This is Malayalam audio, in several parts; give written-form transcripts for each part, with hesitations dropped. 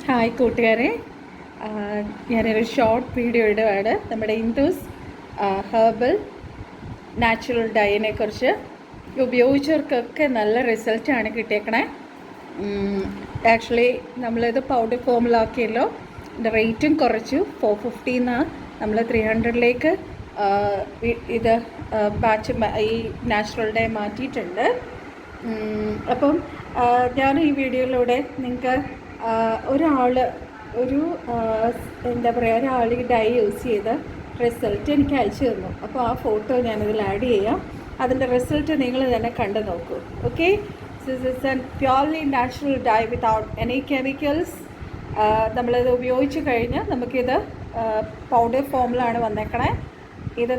ഹായ് കൂട്ടുകാരെ, ഞാനൊരു ഷോർട്ട് വീഡിയോ ഇടുവാണ്. നമ്മുടെ ഇൻഡൂസ് ഹെർബൽ നാച്ചുറൽ ഡൈനെ കുറിച്ച് ഉപയോഗിച്ചവർക്കൊക്കെ നല്ല റിസൾട്ടാണ് കിട്ടിയേക്കണേ. ആക്ച്വലി നമ്മളിത് പൗഡർ ഫോമിലാക്കിയല്ലോ, ഇതിൻ്റെ റേറ്റും കുറച്ചു. 450 നമ്മൾ 300 ഇത് ബാച്ച് ഈ നാച്ചുറൽ ഡൈ മാറ്റിയിട്ടുണ്ട്. അപ്പം ഞാൻ ഈ വീഡിയോയിലൂടെ നിങ്ങൾക്ക് ഒരാൾ ഈ ഡൈ യൂസ് ചെയ്ത് റിസൾട്ട് എനിക്ക് അയച്ചു തന്നു. അപ്പോൾ ആ ഫോട്ടോ ഞാനിതിൽ ആഡ് ചെയ്യാം. അതിൻ്റെ റിസൾട്ട് നിങ്ങൾ തന്നെ കണ്ടു നോക്കൂ. Okay, this is an purely natural dye without any chemicals. നമ്മളിത് ഉപയോഗിച്ച് കഴിഞ്ഞ് നമുക്കിത് പൗഡർ ഫോമിലാണ് വന്നേക്കണേ. ഇത്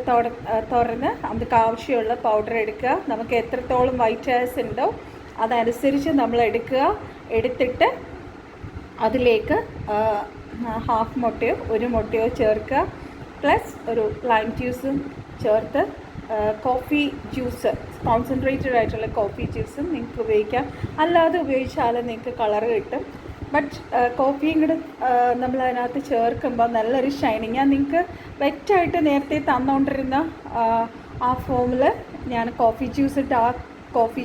തുറന്ന് നമുക്ക് ആവശ്യമുള്ള പൗഡർ എടുക്കുക. നമുക്ക് എത്രത്തോളം വൈറ്റ് ഹെയർസ് ഉണ്ടോ അതനുസരിച്ച് നമ്മൾ എടുത്തിട്ട് അതിലേക്ക് ഹാഫ് മുട്ടയോ ഒരു മുട്ടയോ ചേർക്കുക, പ്ലസ് ഒരു ലൈം ജ്യൂസും ചേർത്ത് കോഫി ജ്യൂസ്, കോൺസെൻട്രേറ്റഡ് ആയിട്ടുള്ള കോഫി ജ്യൂസും നിങ്ങൾക്ക് ഉപയോഗിക്കാം. അല്ലാതെ ഉപയോഗിച്ചാലും നിങ്ങൾക്ക് കളറ് കിട്ടും. ബട്ട് കോഫിയും കൂടെ നമ്മൾ അതിനകത്ത് ചേർക്കുമ്പോൾ നല്ലൊരു ഷൈനിങ്. ഞാൻ നിങ്ങൾക്ക് വെറ്റായിട്ട് നേരത്തെ തന്നുകൊണ്ടിരുന്ന ആ ഫോമിൽ ഞാൻ കോഫി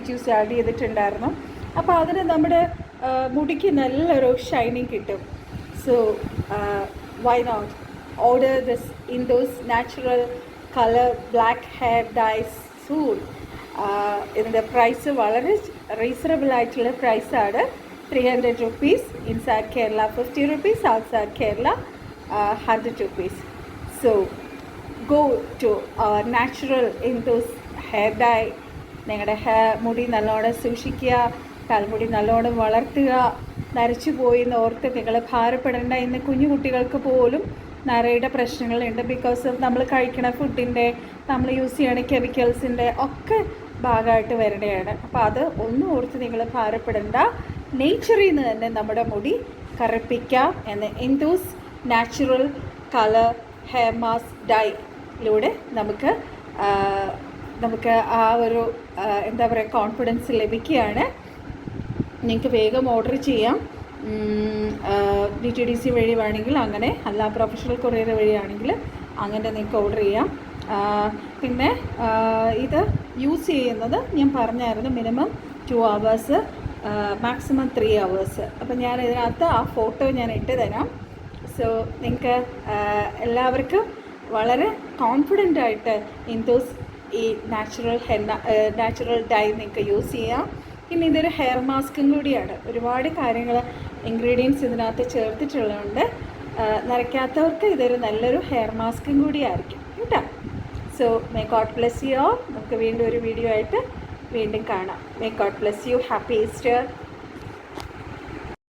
ജ്യൂസ് ആഡ് ചെയ്തിട്ടുണ്ടായിരുന്നു. അപ്പോൾ അതിന് നമ്മുടെ മുടിക്ക് നല്ലൊരു ഷൈനിങ് കിട്ടും. So why not order this ഇൻഡോസ് natural colour black hair dyes soon. ഇതിൻ്റെ പ്രൈസ് വളരെ റീസണബിൾ ആയിട്ടുള്ള പ്രൈസാണ്. 300 rupees inside Kerala, 50 rupees outside Kerala, 100 rupees. So go to our natural Indus hair dye. നിങ്ങളുടെ മുടി നല്ലോണം സൂക്ഷിക്കുക, തലമുടി നല്ലോണം വളർത്തുക. നരച്ചു പോയിന്ന് ഓർത്ത് നിങ്ങൾ ഭാരപ്പെടേണ്ട. ഇന്ന് കുഞ്ഞു കുട്ടികൾക്ക് പോലും നരയുടെ പ്രശ്നങ്ങളുണ്ട്. ബിക്കോസ് ഓഫ് നമ്മൾ കഴിക്കണ ഫുഡിൻ്റെ, നമ്മൾ യൂസ് ചെയ്യണ കെമിക്കൽസിൻ്റെ ഒക്കെ ഭാഗമായിട്ട് വരണതാണ്. അപ്പോൾ അത് ഒന്നും ഓർത്ത് നിങ്ങൾ ഭാരപ്പെടേണ്ട. നേച്ചറിൽ നിന്ന് തന്നെ നമ്മുടെ മുടി കറുപ്പിക്കാം എന്ന് Indus natural colour hair mask ഡൈയിലൂടെ നമുക്ക് ആ ഒരു എന്താ പറയുക കോൺഫിഡൻസ് ലഭിക്കുകയാണ്. നിങ്ങൾക്ക് വേഗം ഓർഡർ ചെയ്യാം. DTDC വഴി വേണമെങ്കിൽ അങ്ങനെ, അല്ല പ്രൊഫഷണൽ കൊറിയർ വഴിയാണെങ്കിൽ അങ്ങനെ നിങ്ങൾക്ക് ഓർഡർ ചെയ്യാം. പിന്നെ ഇത് യൂസ് ചെയ്യുന്നത് ഞാൻ പറഞ്ഞായിരുന്നു, മിനിമം 2 hours, മാക്സിമം 3 hours. അപ്പം ഞാൻ ഇതിനകത്ത് ആ ഫോട്ടോ ഞാൻ ഇട്ട് തരാം. സോ നിങ്ങൾക്ക് എല്ലാവർക്കും വളരെ കോൺഫിഡൻ്റായിട്ട് ഇൻഡോസ് ഈ നാച്ചുറൽ ഡൈ നിങ്ങൾക്ക് യൂസ് ചെയ്യാം. പിന്നെ ഇതൊരു ഹെയർ മാസ്കും കൂടിയാണ്. ഒരുപാട് കാര്യങ്ങൾ ഇൻഗ്രീഡിയൻസ് ഇതിനകത്ത് ചേർത്തിട്ടുള്ളതുകൊണ്ട് നരയ്ക്കാത്തവർക്ക് ഇതൊരു നല്ലൊരു ഹെയർ മാസ്കും കൂടിയായിരിക്കും കേട്ടോ. So may God bless you all. നമുക്ക് വീണ്ടും ഒരു വീഡിയോ ആയിട്ട് വീണ്ടും കാണാം. May God bless you. Happy Easter.